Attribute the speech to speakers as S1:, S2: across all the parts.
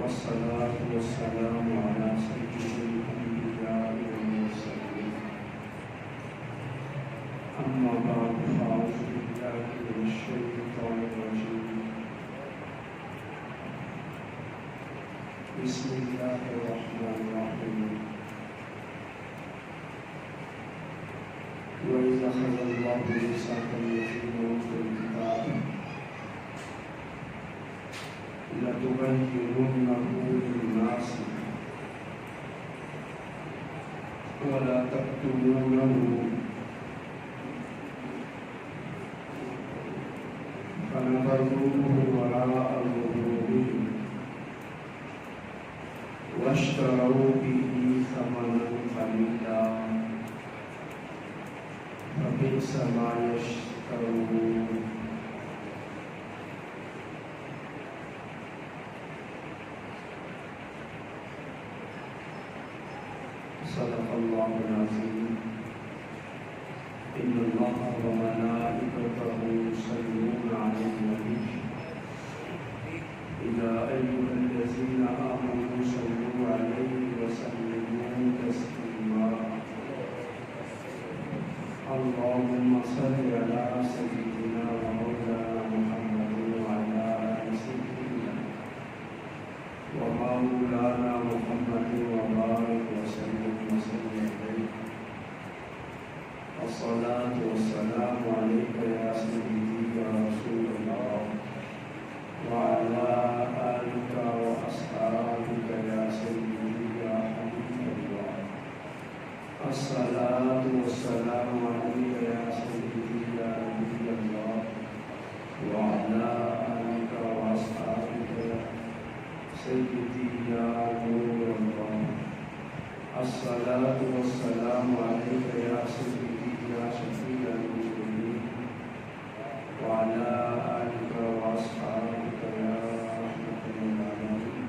S1: والصلاة والسلام على سيد الأنبياء والمرسلين أما بعد فأعوذ بالله من الشيطان الرجيم بسم الله الرحمن الرحيم وإذا أخذ الله ميثاق الذين أوتوا الكتاب لتبيننه للناس ولا تكتمونه فنبذوه وراء ظهورهم واشتروا به ثمنا قليلا فبئس ما يشترون صدق الله العظيم إن الله وملائكته يصلون على النبي يا أيها الذين آمنوا صلوا عليه وسلموا تسليما اللهم صل على سيدنا ومولانا محمد وعلى آل سيدنا ومولانا محمد وبارك وسلم عليه الصلاة والسلام عليك يا سيدي يا رسول الله وعلى آلك وأصحابك يا سيدي يا حبيب الله الصلاة والسلام عليك يا سيدي يا نبي الله وعلى آلك وأصحابك يا سيدي يا نور الله الصلاة والسلام عليك يا سيدي يا شفيع المسلمين وعلى آلك وأصحابك يا رحمة للعالمين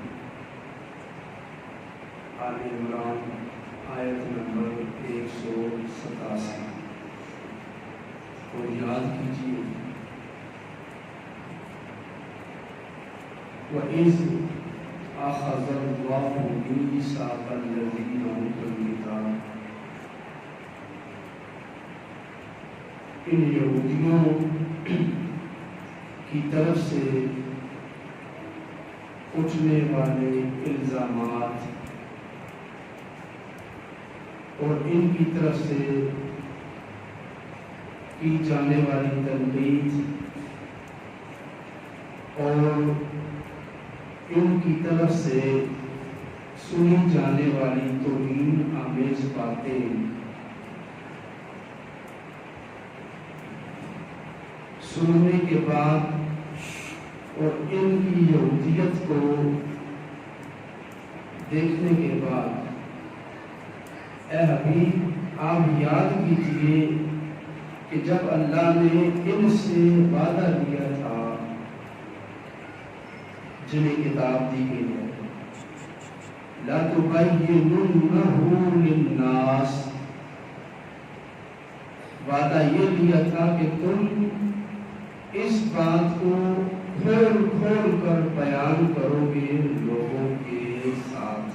S1: آل عمران آیت نمبر 187 اور یاد کیجیے وَإِذْ أَخَذَ اللَّهُ مِيثَاقَ الَّذِينَ أُوتُوا الْكِتَابَ ان یہودیوں کی طرف سے اٹھنے والے الزامات اور ان کی طرف سے کی جانے والی تنقید اور ان کی طرف سے سنی جانے والی توہین آمیز باتیں سننے کے بعد اور ان کی یہودیت کو دیکھنے کے بعد اے حبیب آپ یاد کیجئے کہ جب اللہ نے ان سے وعدہ لیا تھا جنہیں کتاب دی گئی ہے لَتُبَيِّنُنَّهُ لِلنَّاسِ وعدہ یہ لیا تھا کہ تم اس بات کو کھول کھول کر بیان کرو گے لوگوں کے ساتھ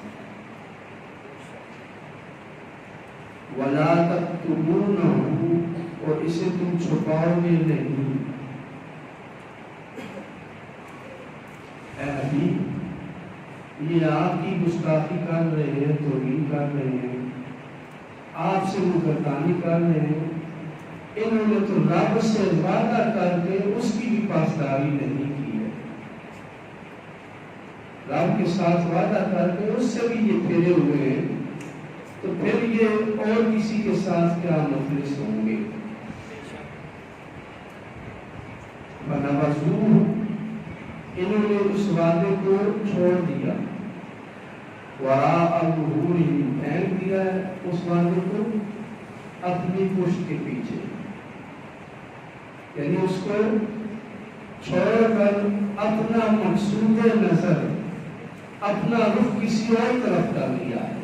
S1: وَلَا تَكْتُمُونَهُ اور اسے تم چھپاؤ گے نہیں اے حبیب یہ آپ کی گستاخی کر رہے ہیں توہین کر رہے ہیں آپ سے مقدانی کر رہے ہیں انہوں نے تو رب سے وعدہ کر کے اس کی بھی پاسداری نہیں کی ہے رب کے ساتھ وعدہ کر کے اس سے بھی یہ پھیرے ہوئے ہیں تو پھر یہ اور کسی کے ساتھ کیا مفلس ہوں گے فَنَبَذُوهُ انہوں نے اس وعدے کو چھوڑ دیا وَرَاءَ ظُهُورِهِمْ پھینک دیا ہے اس وعدے کو اپنی پشت کے پیچھے یعنی اس کو چھوڑ کر اپنا مقصود نظر اپنا رخ کسی اور طرف کر لیا ہے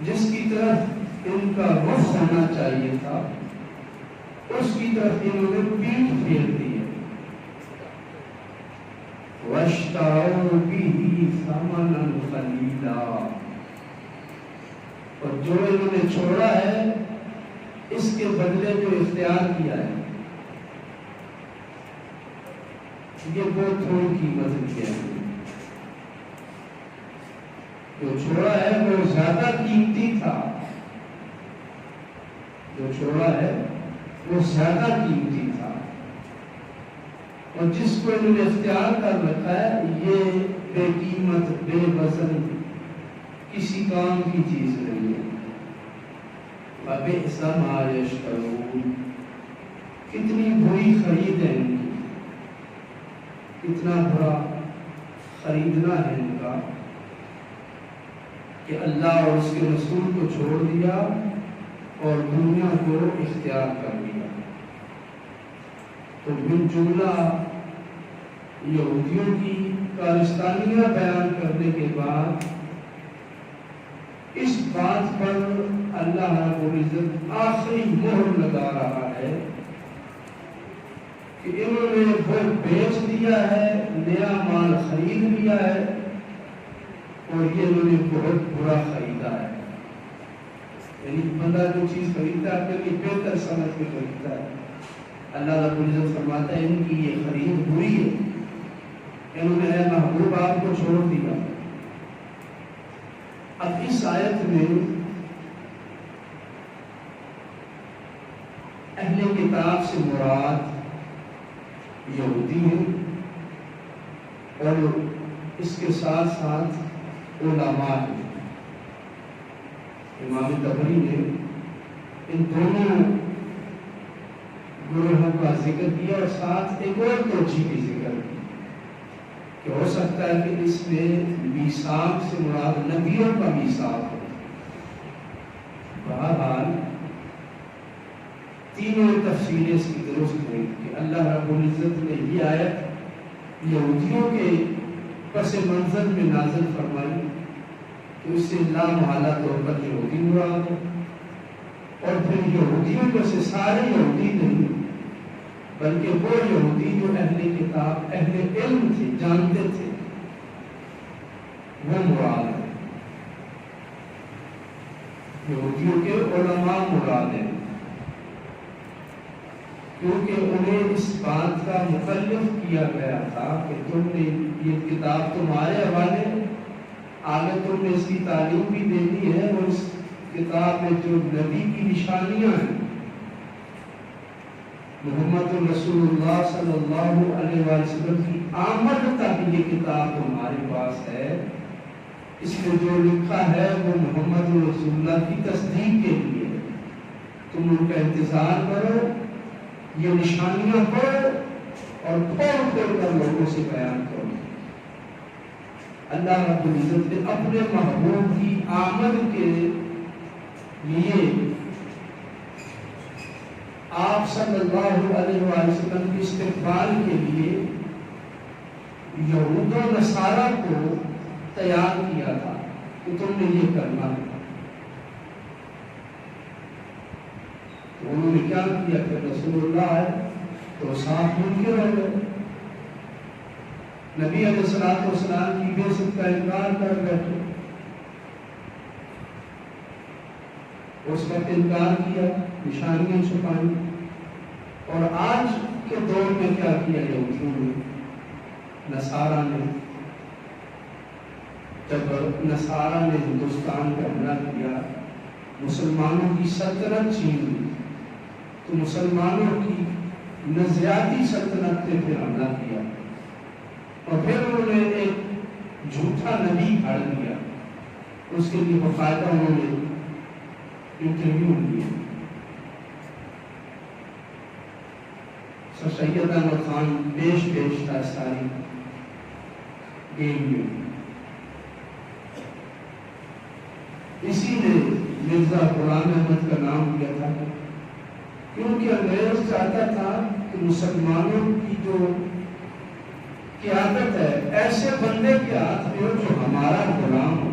S1: جس کی طرف ان کا رخ ہونا چاہیے تھا اس کی طرف انہوں نے پیٹھ پھیر دی ہے وَاشْتَرَوْا بِهِ ثَمَنًا قَلِيلًا، اور جو انہوں نے چھوڑا ہے اس کے بدلے جو اختیار کیا ہے یہ بہت تھوڑی قیمت کی ہے. جو چھوڑا ہے وہ زیادہ قیمتی تھا، جو چھوڑا ہے وہ زیادہ قیمتی تھا، اور جس کو انہوں نے اختیار کر رکھا ہے یہ بے قیمت بے وزن کسی کام کی چیز نہیں ہے. فَبِئْسَ مَا يَشْتَرُونَ، کتنی بری خرید ہے ان کی، کتنا برا خریدنا ہے ان کا کہ اللہ اور اس کے رسول کو چھوڑ دیا اور دنیا کو اختیار کر لیا. تو بن جملہ یہودیوں کی کارستانیہ بیان کرنے کے بعد اس بات پر اللہ رب العزت آخری مہر لگا رہا ہے کہ انہوں نے وہ بیچ دیا ہے، نیا مال خرید لیا ہے، اور یہ انہوں نے بہت برا خریدا ہے. یعنی بندہ جو چیز خریدتا ہے اپنے لیے بہتر سمجھ کے خریدتا ہے. اللہ رب العزت فرماتا ہے ان کی یہ خرید بری ہے، انہوں نے اے محبوب آپ کو چھوڑ دیا. اب اس آیت میں اہل کتاب سے مراد یہودی ہیں اور اس کے ساتھ ساتھ علماء ہیں. امام طبری نے ان دونوں گروہوں کا ذکر کیا اور ساتھ ایک اور توجیہ بھی ذکر کی کہ ہو سکتا ہے کہ اس میں میثاق سے مراد نبیوں کا میثاق ہو. بہرحال تینوں تفصیلیں اس کی درست ہوئی کہ اللہ رب العزت نے یہ آیت یہودیوں کے پس منظر میں نازل فرمائی کہ اس سے لا محالہ طور پر یہودی مراد ہو، اور پھر یہودیوں میں سے سارے یہودی نہیں بلکہ وہ یہودی جو اہل کتاب اہل علم تھے، جانتے تھے، وہ مراد ہے. یہودیوں کے علماء مراد ہیں کیونکہ انہیں اس بات کا مکلف کیا گیا تھا کہ تم نے یہ کتاب تمہارے حوالے، آگے تم نے اس کی تعلیم بھی دینی ہے، اور اس کتاب میں جو نبی کی نشانیاں ہیں، محمد رسول اللہ صلی اللہ علیہ وسلم کی آمد تک یہ کتاب تمہارے پاس ہے، اس میں جو لکھا ہے وہ محمد رسول اللہ کی تصدیق کے لیے. تم ان کا انتظار کرو، یہ نشانیاں پڑھو اور کھول کھول کر لوگوں سے بیان کرو. اللہ رب العزت نے اپنے محبوب کی آمد کے لیے آپ صلی اللہ علیہ وسلم کے استقبال کے لیے یہود و نصارہ کو تیار کیا تھا کہ تم نے یہ کرنا ہے. انہوں نے کیا کیا کہ رسول اللہ آئے تو صاف منکر ہو گئے، نبی علیہ الصلوۃ والسلام کی بعثت کا انکار کر بیٹھے، اس وقت انکار کیا، نشانیاں چھپائیں. اور آج کے دور میں کیا کیا یہودیوں نے، نصارہ نے، جب نصارہ نے ہندوستان پر حملہ کیا، مسلمانوں کی سلطنت چھین لی، تو مسلمانوں کی نظریاتی سلطنت نے پھر حملہ کیا، اور پھر انہوں نے ایک جھوٹا نبی گھڑ دیا. اس کے لیے باقاعدہ انہوں نے انٹرویو لیے. سید احمد خان پیش تھا ساری گیم میں. اسی نے مرزا غلام احمد کا نام دیا تھا کیونکہ انگریز چاہتا تھا کہ مسلمانوں کی جو قیادت ہے ایسے بندے کے ہاتھ میں ہو جو ہمارا غلام ہو،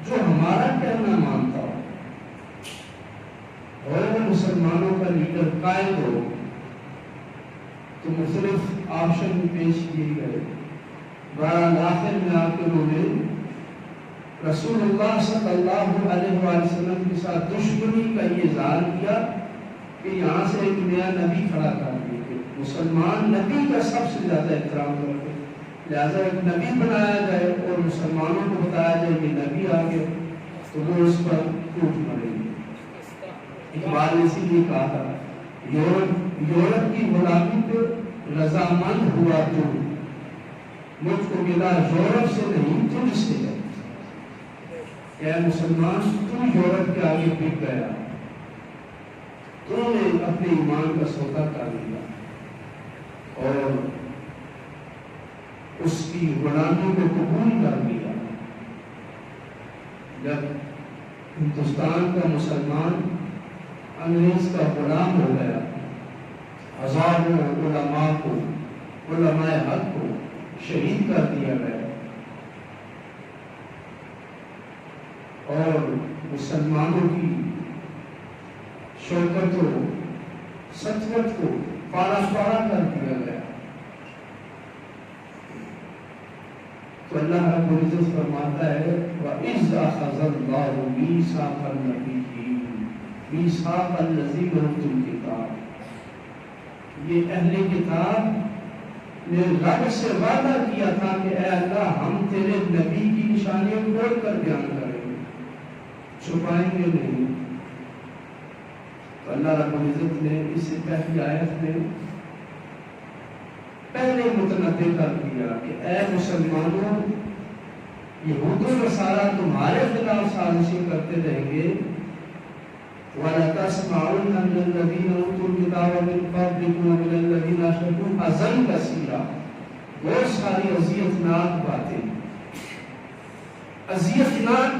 S1: جو ہمارا کہنا مانتا ہو، اور وہ مسلمانوں کا لیڈر قائد ہو. تو مختلف آپشن پیش کیے گئے. بہرحال آخر میں آپ کے انہوں نے رسول اللہ صلی اللہ علیہ وسلم کے ساتھ دشمنی کا یہ اظہار کیا کہ یہاں سے ایک نیا نبی کھڑا کر دیا کہ مسلمان نبی کا سب سے زیادہ احترام کرتے، لہٰذا ایک نبی بنایا جائے اور مسلمانوں کو بتایا جائے کہ نبی آ گئے تو وہ اس پر ٹوٹ مریں گے. اقبال نے اسی لیے کہا تھا یورپ کی غلامی پہ رضامند ہوا تو مجھ کو ملا یورپ سے نہیں تجھ سے ہے. اے مسلمان تو یورپ کے آگے بک گیا، تو نے اپنے ایمان کا سودا کر لیا اور اس کی غلامی کو قبول کر لیا. جب ہندوستان کا مسلمان انگریز کا غلام ہو گیا، ہزاروں علماء کو، علماء حق کو شہید کر دیا گیا اور مسلمانوں کی شوکت و سطوت کو پارا پارا کر دیا گیا، تو اللہ رب العزت فرماتا ہے وَإِذْ أَخَذَ اللَّهُ مِيثَاقَ النَّبِيِّينَ مِيثَاقَ الَّذِينَ أُوتُوا الْكِتَابَ. یہ اہل کتاب نے رب سے وعدہ کیا تھا کہ اے اللہ ہم تیرے نبی کی نشانیاں کھول کر بیان کریں گے، چھپائیں گے نہیں. تو اللہ رب العزت نے اس سے پہلی آیت میں پہلے متنبع کر دیا کہ اے مسلمانوں، یہود و نصارہ تمہارے خلاف سازشیں کرتے رہیں گے. وَلَتَسْمَعُنَّ مِنَ الَّذِينَ أُوتُوا الْكِتَابَ مِنْ قَبْلِكُمْ وَمِنَ الَّذِينَ أَشْرَكُوا أَذًى كَثِيرًا. بہت ساری اذیتناک باتیں، اذیتناک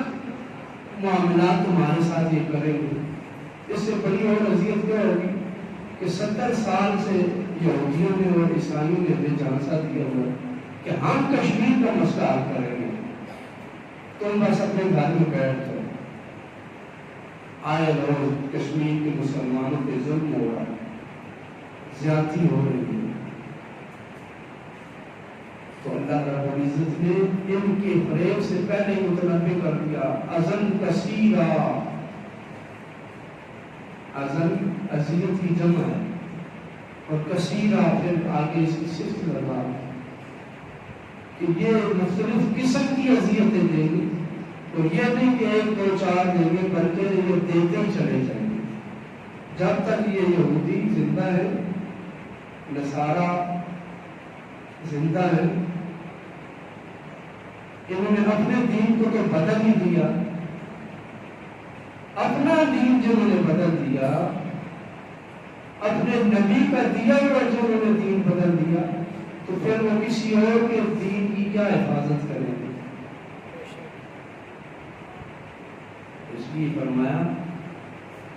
S1: معاملات تمہارے ساتھ یہ کریں گے. اس سے بڑی اور اذیت کیا ہوگی کہ 70 سال سے یہودیوں نے اور عیسائیوں نے ہمیں جھانسا دیا ہوا کہ ہم کشمیر کا مسئلہ حل کریں گے، تم بس اپنے گھر میں بیٹھ جاؤ. آئے روز کشمیر کے مسلمانوں پہ ظلم ہو رہا ہے، زیادتی ہو رہی ہے. تو اللہ رب العزت نے ان کے فریب سے پہلے متنبع کر دیا اذن کثیرا. اذن اذیت کی جمع ہے اور کثیرا پھر آگے اس کی صفت لگا کہ یہ مختلف قسم کی اذیتیں دیں گے، اور یہ نہیں کہ ایک دو چار دیں گے بلکہ یہ دیتے ہی چلے جائیں گے جب تک یہ یہودی زندہ ہے، نصارہ زندہ ہے. انہوں نے اپنے دین کو تو بدل ہی دیا، اپنا دین جنہوں نے بدل دیا، اپنے نبی کا دیا ہوا جنہوں نے دین بدل دیا، تو پھر وہ کسی اور کے دین کی کیا حفاظت کریں گے. اس لیے فرمایا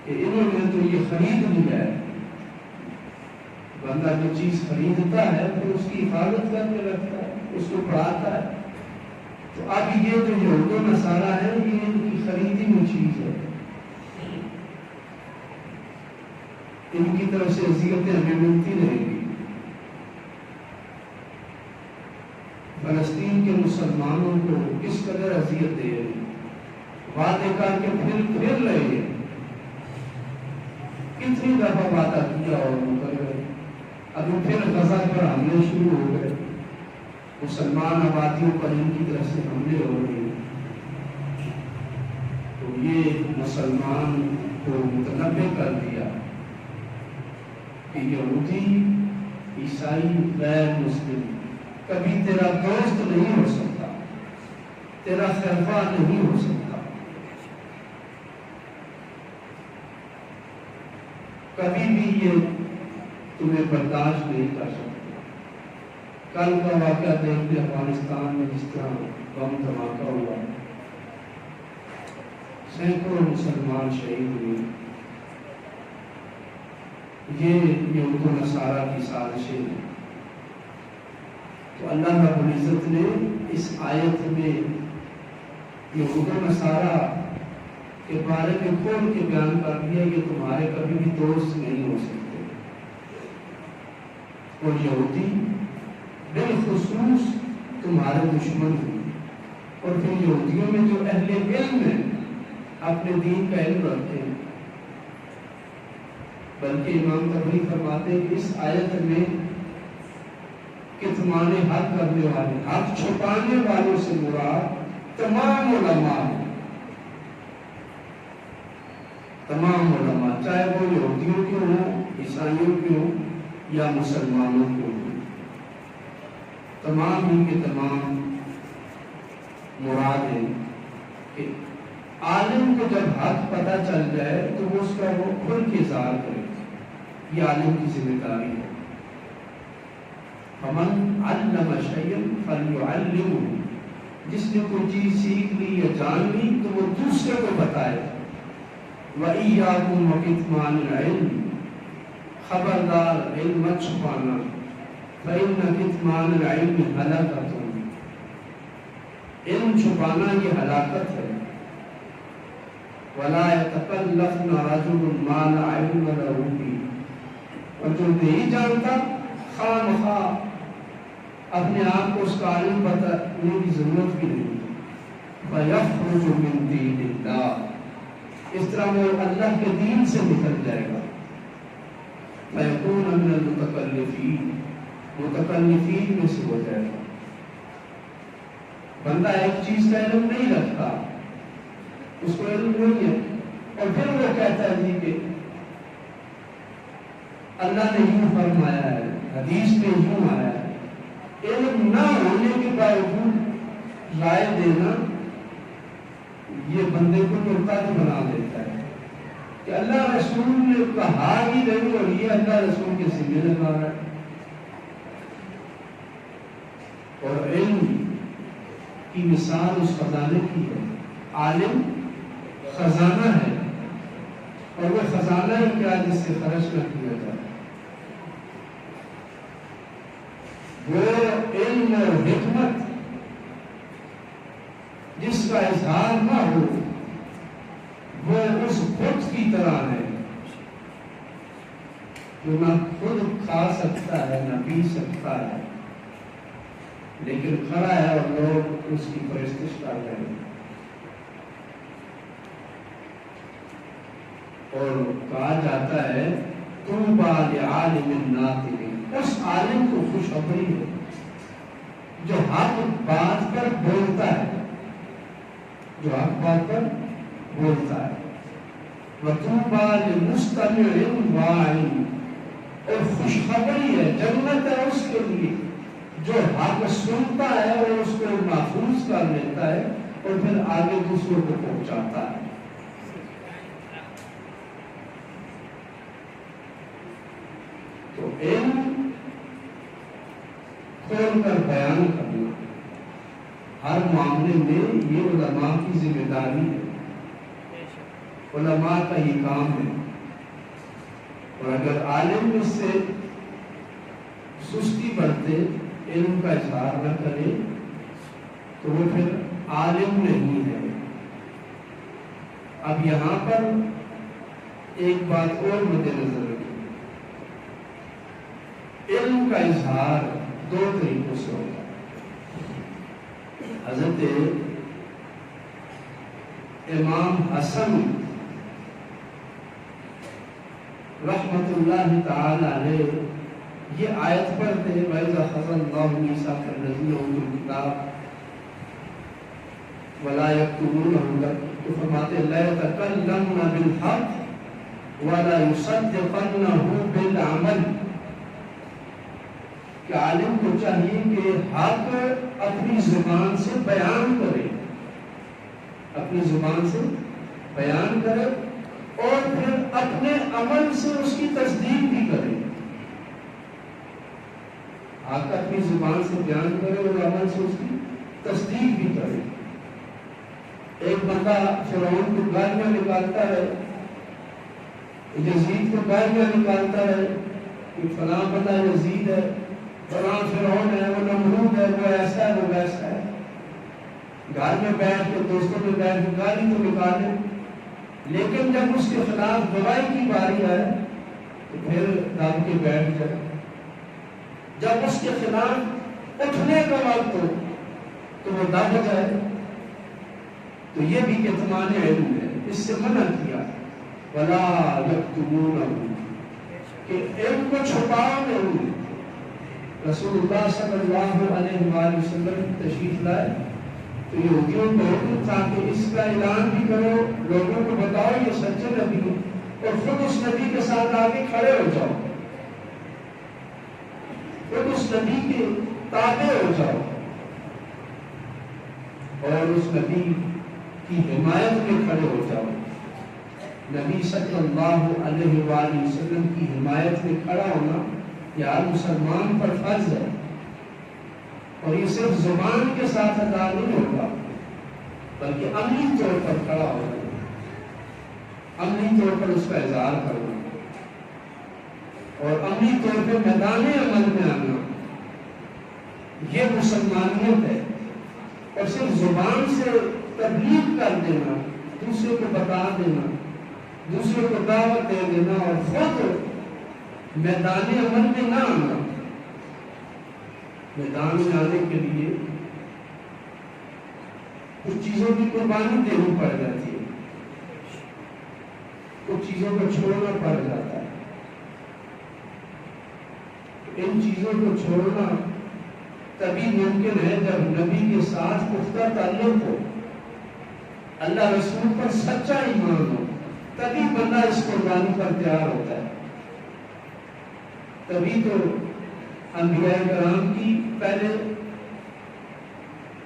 S1: کہ انہوں نے تو یہ خرید لیا ہے. بندہ جو چیز خریدتا ہے پھر اس کی حفاظت کر کے رکھتا ہے، اس کو پڑھاتا ہے. تو اب یہ جو یہود و نصارہ ہے یہ ان کی خریدی ہوئی چیز ہے، ان کی طرف سے اذیتیں ہمیں ملتی رہیں گی. فلسطین کے مسلمانوں کو کس قدر اذیت دے رہے ہیں، وعدے کر کے پھر رہے ہیں. کتنی دفعہ وعدہ کیا اور مکر گئے، ابھی پھر غزہ پر حملے شروع ہو گئے، مسلمان آبادیوں پر ان کی طرف سے حملے ہو رہے ہیں. تو یہ مسلمان کو متنبع کر دیا کہ یہودی عیسائی غیر مسلم کبھی تیرا دوست نہیں ہو سکتا، تیرا خلیفہ نہیں ہو سکتا، کبھی بھی یہ تمہیں برداشت نہیں کر سکتے. کل کا واقعہ دیکھ لیں افغانستان میں جس طرح بم دھماکہ ہوا، سینکڑوں مسلمان شہید ہوئے. یہ یہود و نصارہ کی سازشیں ہیں. تو اللہ رب العزت نے اس آیت میں یہود و نصارہ کے بارے میں کھول کے بیان کر دیا یہ تمہارے کبھی بھی دوست نہیں ہو سکتے. وہ یہودی بالخصوص تمہارے دشمن ہیں، اور پھر یہودیوں میں جو اہل علم ہیں اپنے دین کا علم رکھتے ہیں۔ بلکہ امام طبری فرماتے ہیں کہ اس آیت میں کتمان حق کرنے والے، حق چھپانے والوں سے مراد تمام علماء، تمام علماء، چاہے وہ یہودیوں کے ہوں، عیسائیوں کے ہوں یا مسلمانوں کے ہوں، تمام ہی کے تمام مراد ہے کہ عالم کو جب حق پتہ چل جائے تو وہ اس کا وہ کھل کے اظہار کرے، یہ عالم کی ذمہ داری ہے۔ فمن علم شیئا فلیعلمہ، جس نے کوئی چیز سیکھ لی یا جان لی تو وہ دوسرے کو بتائے۔ وَإِيَّاكُمْ وَكِتْمَانِ الْعِلْمِ، خبردار علم مت چھپانا، فَإِنَّ كِتْمَانَ الْعِلْمِ هَلَكَةٌ، علم چھپانا یہ ہلاکت ہے۔ وَلَا يَتَكَلَّفْنَ رَجُلٌ مَا لَا عِلْمَ لَهُ بِهِ، اور جو نہیں جانتا خواہ مخواہ اپنے آپ کو اس کا عالم بتانے کی ضرورت بھی نہیں۔ فَيَخْرُجُ مِن دِينِ اللَّهِ، اس طرح وہ اللہ کے دین سے نکل جائے گا۔ فَيَكُونَ مِنَ الْمُتَكَلِّفِينَ، متکلفین میں سے ہو جائے گا۔ بندہ ایک چیز کا علم نہیں رکھتا، اس کو علم نہیں ہے، اور پھر وہ کہتا ہے جی کہ اللہ نے یوں فرمایا ہے، حدیث میں یوں آیا ہے۔ علم نہ ہونے کے باوجود رائے دینا یہ بندے کو مرتد بنا دیتا ہے کہ اللہ رسول نے کہا ہی نہیں اور یہ اللہ رسول کے ذمہ لگا رہا ہے۔ اور علم کی مثال اس خزانے کی ہے، عالم خزانہ ہے، اور وہ خزانہ ہی کیا جس سے خرچ نہ کیا جائے۔ وہ علم اور حکمت جس کا اظہار نہ ہو وہ اس بت کی طرح ہے جو نہ خود کھا سکتا ہے نہ پی سکتا ہے، لیکن کھڑا ہے اور لوگ اس کی پرستش کر رہے ہیں۔ اور کہا جاتا ہے طوبیٰ لعالم ناطق، اس عالم کو خوشخبری ہے جو حق بات پر بولتا ہے، جو حق بات پر بولتا ہے۔ وطوبیٰ لمستمع واعی، اور خوشخبری ہے، جنت ہے اس کے لیے جو حق سنتا ہے اور اس کو محفوظ کر لیتا ہے اور پھر آگے دوسروں کو پہنچاتا ہے۔ تو علم کھول کر بیان کرنا ہر معاملے میں یہ علماء کی ذمہ داری ہے، علماء کا یہ کام ہے۔ اور اگر عالم اس سے سستی برتے، علم کا اظہار نہ کرے تو وہ پھر عالم نہیں ہے۔ اب یہاں پر ایک بات اور مد نظر رکھیں، علم کا اظہار دو طریقوں سے ہوتا ہے۔ حضرت امام حسن رحمت اللہ تعالی علیہ یہ آیت پڑھتے ہیں وَإِذَا أَخَذَ اللَّهُ مِيثَاقَ الَّذِينَ أُوتُوا الْكِتَابَ وَلَا يَكْتُمُونَهُ، تو فرماتے ہیں لَا يَتَكَلَّمُونَ بِالْحَقِّ وَلَا يُصَدِّقُونَهُ بِالْعَمَلِ، کہ عالم کو چاہیے کہ حق اپنی زبان سے بیان کرے، اپنی زبان سے بیان کرے اور پھر اپنے عمل سے اس کی تصدیق بھی کرے۔ حق اپنی زبان سے بیان کرے اور عمل سے اس کی تصدیق بھی کرے۔ ایک بندہ فرعون کو گالیاں نکالتا ہے، یزید کو گالیاں نکالتا ہے کہ فلاں بندہ یزید ہے، فلاں فرعون ہے، وہ نمرود ہے، وہ ایسا ہے، وہ ویسا ہے۔ گھر میں بیٹھ کے دوستوں میں بیٹھ کے گالی تو نکالے، لیکن جب اس کے خلاف گواہی کی باری آئے تو پھر دب کے بیٹھ جائے۔ جب اس کے خلاف اٹھنے کا وقت ہو تو وہ دب جائے. تو یہ بھی کتمان علم ہے. اس سے منع کیا وَلَا يَكْتُمُونَهُ کہ علم کو چھپاؤ نہیں. رسول اللہ صلی اللہ علیہ وآلہ وسلم تشریف لائے تو یہودیوں کو حکم تھا کہ اس کا اعلان بھی کرو, لوگوں کو بتاؤ یہ سچے نبی ہو, اور خود اس نبی کے ساتھ آگے کھڑے ہو جاؤ, خود اس نبی کے تابع ہو جاؤ اور اس نبی کی حمایت میں کھڑے ہو جاؤ. نبی صلی اللہ علیہ وآلہ وسلم کی حمایت میں کھڑا ہونا یہ ہر مسلمان پر فرض ہے, اور یہ صرف زبان کے ساتھ ادا نہیں ہوگا بلکہ عملی طور پر کھڑا ہوگا, عملی طور پر اس کا اظہار کرنا اور عملی طور پہ میدان عمل میں آنا. یہ مسلمانیت ہے. اور صرف زبان سے تبلیغ کر دینا, دوسرے کو بتا دینا, دوسرے کو دعوت دے دینا اور خود میدان عمل میں نہ آنا. میدان میں آنے کے لیے کچھ چیزوں کی قربانی دینی پڑ جاتی ہے, کچھ چیزوں کو چھوڑنا پڑ جاتا ہے. ان چیزوں کو چھوڑنا تبھی ممکن ہے جب نبی کے ساتھ پختہ تعلق ہو, اللہ رسول پر سچا ایمان ہو, تبھی بندہ اس قربانی پر تیار ہوتا ہے. تبھی تو انبیاء کرام کی پہلے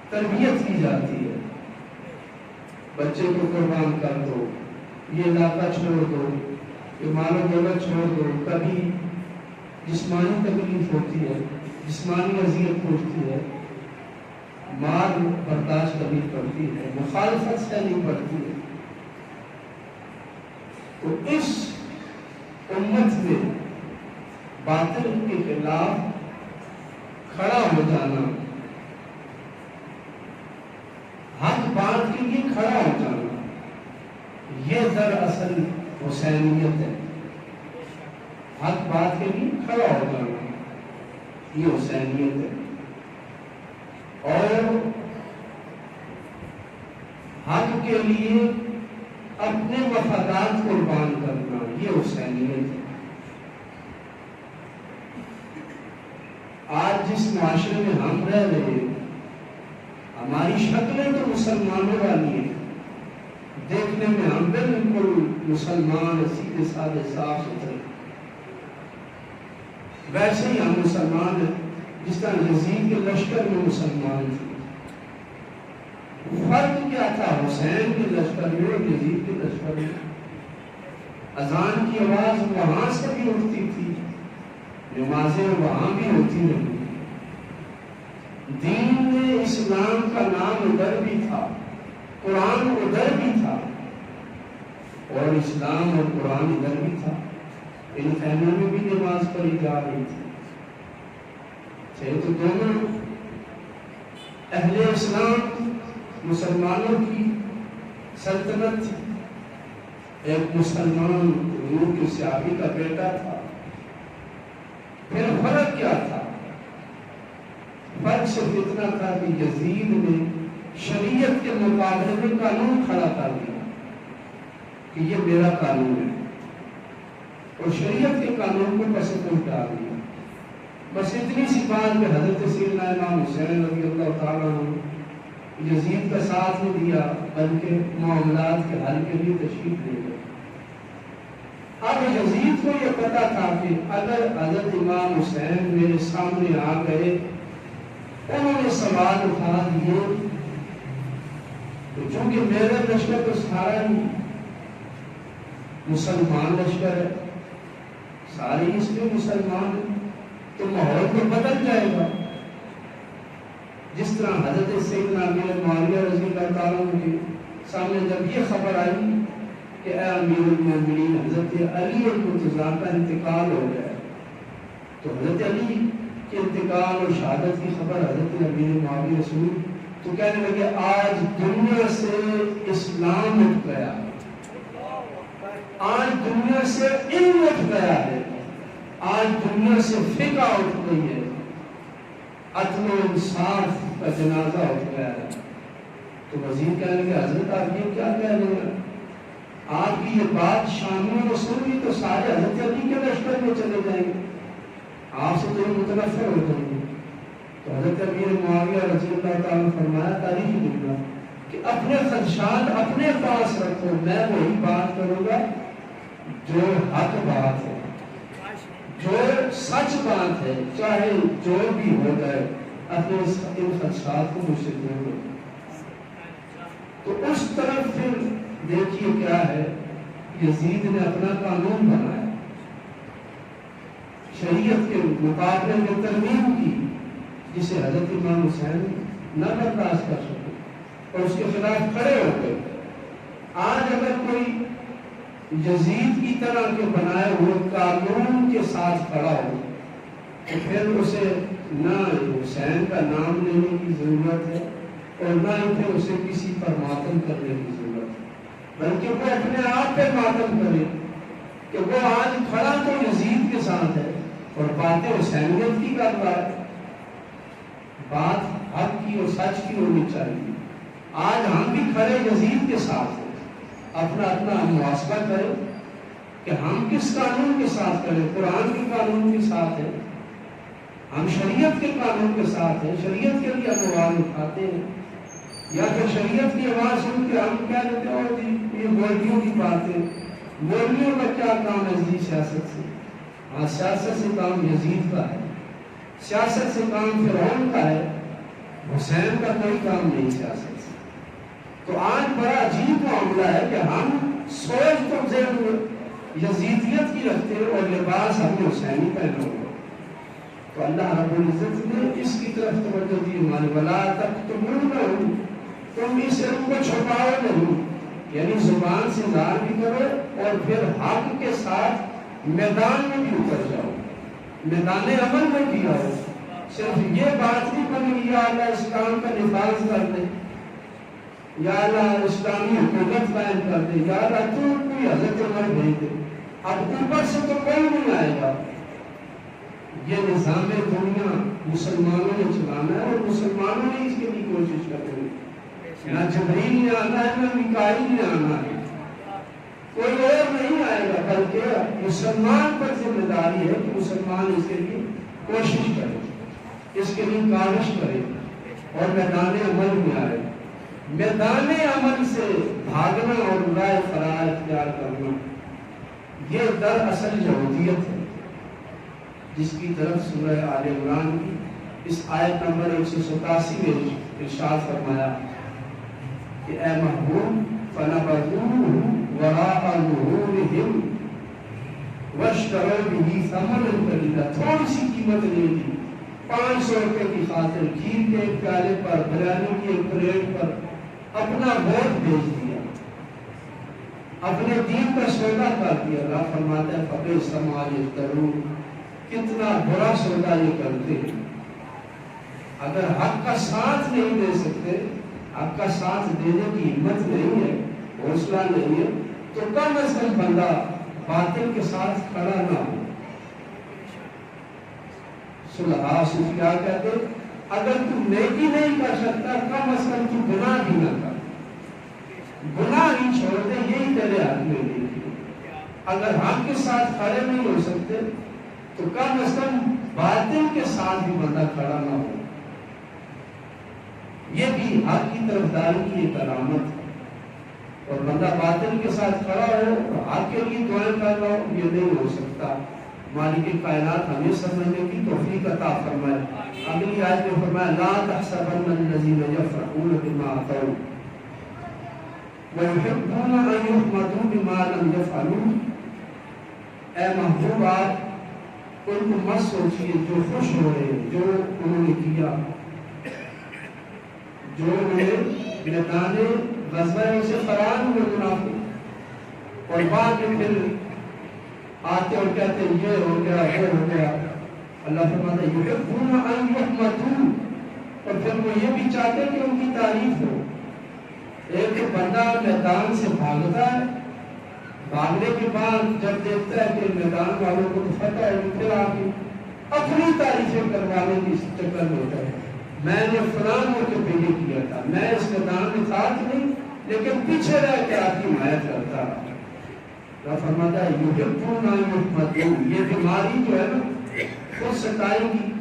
S1: تربیت کی جاتی ہے. بچے کو قربان کر دو, یہ علاقہ چھوڑ دو, یہ مال و دولت چھوڑ دو. کبھی جسمانی تکلیف ہوتی ہے, جسمانی اذیت ہوتی ہے, مار برداشت کرنی پڑتی ہے, مخالفت سہنی پڑتی ہے. تو اس امت میں باطل کے خلاف کھڑا ہو جانا, حق بات کے لیے کھڑا ہو جانا, یہ دراصل حسینیت ہے. حق بات کے لیے کھڑا ہو جانا یہ حسینیت ہے. اور حق کے لیے اپنے مفادات قربان کرنا یہ حسینیت ہے. آج جس معاشرے میں ہم رہ رہے ہیں, ہماری شکلیں تو مسلمانوں والی ہیں, دیکھنے میں ہم بالکل مسلمان سیدھے سادے صاف ستھرے, ویسے ہی ہم مسلمان ہیں جس طرح یزید کے لشکر میں مسلمان تھے. فرق کیا تھا حسین کے لشکر میں اور یزید کے لشکر میں؟ اذان کی آواز وہاں سے بھی اٹھتی تھی, نمازیں وہاں بھی ہوتی رہی. دین میں اسلام کا نام ادھر بھی تھا, قرآن ادھر بھی تھا, اور اسلام اور قرآن ادھر بھی تھا. ان خیموں میں بھی نماز پڑھی جا رہی تھی. تو دونوں اہل اسلام مسلمانوں کی سلطنت تھی. ایک مسلمان نور کے صحابی کا بیٹا تھا. پھر فرق کیا تھا؟ فرق صرف اتنا تھا کہ یزید نے شریعت کے مقابلے میں قانون کھڑا کر دیا کہ یہ میرا قانون ہے, اور شریعت کے قانون کو پس پش ڈال دیا. بس اتنی سی بات کہ حضرت سیدنا امام حسین رضی اللہ تعالیٰ عنہ یزید کا ساتھ نہیں دیا, بلکہ معاملات کے حل کے لیے تشریف لے گئے. اب یزید کو یہ پتا تھا کہ اگر حضرت امام حسین میرے سامنے آ گئے, انہوں نے سوال اٹھا دیے, تو چونکہ میرا لشکر تو سارا ہی مسلمان لشکر ہے, سارے اس میں مسلمان ہیں, تو ماحول تو بدل جائے گا. جس طرح حضرت سیدنا امیر معاویہ رضی اللہ تعالیٰ عنہ کے سامنے جب یہ خبر آئی کہ اے امیر المومنین حضرت علی المرتضیٰ کا انتقال ہو گیا, تو حضرت علی کے انتقال اور شہادت کی خبر حضرت امیر معاویہ رسول تو کہنے لگے آج دنیا سے اسلام اٹھ گیا, آج دنیا سے علم اٹھ گیا ہے, آج دنیا سے فقہ اٹھ گئی ہے, عدل و انصاف کا جنازہ اٹھ گیا ہے. تو وزیر کہنے لگے حضرت آپ یہ کیا کہہ رہے ہیں؟ آپ کی یہ بات شامیوں نے سن لی تو سارے حضرت علی کے لشکر میں چلے جائیں گے, آپ سے تو یہ متنفر ہو جائیں گے. تو حضرت امیر معاویہ رضی اللہ تعالیٰ نے فرمایا تاریخ لکھنا کہ اپنے خدشات اپنے پاس رکھو, میں وہی بات کروں گا جو حق بات ہے, جو سچ بات ہے, چاہے جو بھی ہو جائے اپنے ان خدشات کو مجھ سے دور رکھو. تو اس طرف پھر دیکھیے کیا ہے, یزید نے اپنا قانون بنایا, شریعت کے مقابلے میں ترمیم کی جسے حضرت امام حسین نہ برداشت کر سکے اور اس کے خلاف کھڑے ہو گئے. آج اگر کوئی یزید کی طرح کے بنائے ہوئے قانون کے ساتھ کھڑا ہو تو پھر اسے نہ حسین کا نام لینے کی ضرورت ہے اور نہ ہی پھر اسے کسی پر ماتم کرنے کی ضرورت ہے, بلکہ وہ اپنے آپ پہ ماتم کرے کہ وہ آج کھڑا تو یزید کے ساتھ ہے اور باتیں حسینیت کی کر رہا ہے. بات حق کی اور سچ کی ہونی چاہیے. آج ہم بھی کھڑے یزید کے ساتھ ہیں, اپنا اپنا محاسبہ کریں کہ ہم کس قانون کے ساتھ کریں. قرآن کے قانون کے ساتھ ہیں, ہم شریعت کے قانون کے ساتھ ہیں, شریعت کے لیے ہم آواز اٹھاتے ہیں, یا پھر شریعت کی آواز سن کے ہم کہہ دیتے ہیں اور یہ مولویوں کی باتیں, مولویوں کا کیا کام ہے جی سیاست سے؟ ہاں سیاست سے کام یزید کا ہے, سیاست سے کام فرعون کا ہے, حسین کا کوئی کام نہیں سیاست سے. تو آج بڑا عجیب معاملہ ہے کہ ہم سوچ تو ذہن میں یزیدیت کی رکھتے ہیں اور لباس ہم نے حسینی پہنا ہوا. تو اللہ رب العزت نے اس کی طرف توجہ دی, ہمارے ولا تکتمونہ, تم اس علم کو چھپاؤ نہیں, یعنی زبان سے اظہار بھی کرو اور پھر حق کے ساتھ میدان میں بھی اتر جاؤ, میدان عمل میں بھی آؤ. صرف یہ بات نہیں بنی یا اللہ اسلام کا نفاذ کر دے, یا اللہ اسلامی حکومت قائم کر دے, یا اللہ تو کوئی حضرت عمر بھیج دے. اب اوپر سے تو کوئی نہیں آئے گا. یہ نظام دنیا مسلمانوں نے چلانا ہے اور مسلمانوں نے اس کے لیے کوشش کرنی ہے. نہ جبریل نے آنا ہے نہ میکائیل نے آنا ہے, کوئی اور نہیں آئے گا, بلکہ مسلمان پر ذمہ داری ہے کہ مسلمان اس کے لیے کوشش کرے, اس کے لیے کاوش کرے اور میدان عمل میں آئے. میدان عمل سے بھاگنا اور رائے فرار اختیار کرنا یہ دراصل یہودیت ہے, جس کی طرف سورہ آل عمران کی اس آیت نمبر 187 میں ارشاد فرمایا کہ اے محبوب فَنَبَذُوهُ وَرَاءَ ظُهُورِهِمْ وَاشْتَرَوْا بِهِ ثَمَنًا قَلِيلًا, تھوڑی سی قیمت لے لی 500 روپے کی خاطر کھیر کے ایک پیالے پر, بریانی کی ایک پلیٹ پر اپنا ووٹ بھیج دیا, اپنے دین کا سودا کر دیا. اللہ فرماتا ہے فَبِئْسَ مَا يَشْتَرُونَ, کتنا برا سودا یہ کرتے ہیں. اگر حق کا ساتھ نہیں دے سکتے, حق کا ساتھ دینے کی ہمت نہیں ہے, حوصلہ نہیں ہے, تو کم از کم بندہ باطل کے ساتھ کھڑا نہ ہو. صلحاء صوفیاء کہتے اگر تم نیکی نہیں کر سکتا کم از کم تم گناہ بھی نہ کر, گناہ ہی چھوڑ دے, یہی تیرے ہاتھ میں نہیں ہے. اگر حق کے ساتھ کھڑے نہیں ہو سکتے تو کم از کم باطل کے ساتھ بھی بندہ کھڑا نہ ہو. یہ بھی حق کی طرفداری کی ایک علامت ہے. اور بندہ باطل کے ساتھ کھڑا ہو اور حق کے لیے دعائیں کر رہا ہو, یہ نہیں ہو سکتا. مالک کائنات ہمیں سمجھنے کی توفیق عطا فرمائے. اگلی آیت میں فرمایا لا تحسبن الذین یفرحون بما اتوا ویحبون ان یحمدوا بما لم یفعلوا. اے محبوب آپ ان کو مت سوچیے جو خوش ہو رہے ہیں جو انہوں نے کیا, جو انہوں نے میدان غزوہ سے فرار ہوئے منافق اور بعد میں پھر آتے اور کہتے ہیں یہ ہو گیا وہ ہو گیا. اللہ فرماتا ہے یحبون ان یحمدوا, اور پھر وہ یہ بھی چاہتے ہیں کہ ان کی تعریف ہو. ایک بندہ میدان سے بھاگتا ہے, بھاگنے کے بعد جب دیکھتا ہے کہ میدان والوں کو تو فتح ہے, پھر آ کے اپنی تعریفیں کروانے کی چکر میں ہوتا ہے، میں نے فلاں موقع پہ یہ کیا تھا، میں اس میدان میں تھا نہیں لیکن پیچھے رہ کے آپ کی حمایت کرتا رہا۔ فرماتا ہے یحبون ان یحمدوا، یہ بیماری جو ہے نا خود ستائے گی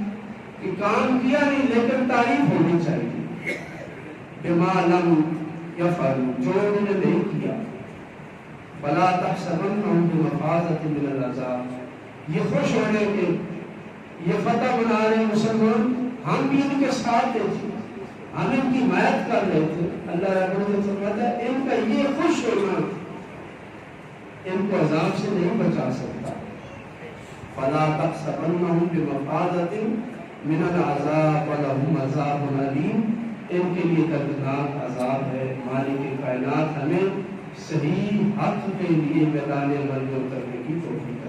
S1: کہ کام کیا نہیں لیکن تعریف ہونی چاہیے، بما لم یفعلوا، جو انہوں نے نہیں کیا، فلا تحسبنهم بمفازة من العذاب، یہ خوش ہونے کے یہ فتح بنا رہے مسلمان، ہم بھی ان کے ساتھ تھے، ہم ان کی حمایت کر رہے تھے۔ اللہ رب العزت فرماتا ہے ان کا یہ خوش ہونا ان کو عذاب سے نہیں بچا سکتا۔ فلا تحسبنهم بمفازة من العذاب ولهم عذاب علیم، ان کے لیے دردناک عذاب ہے۔ مالک کائنات ہمیں صحیح حق کے لیے میدان عمل میں اترنے کی توفیق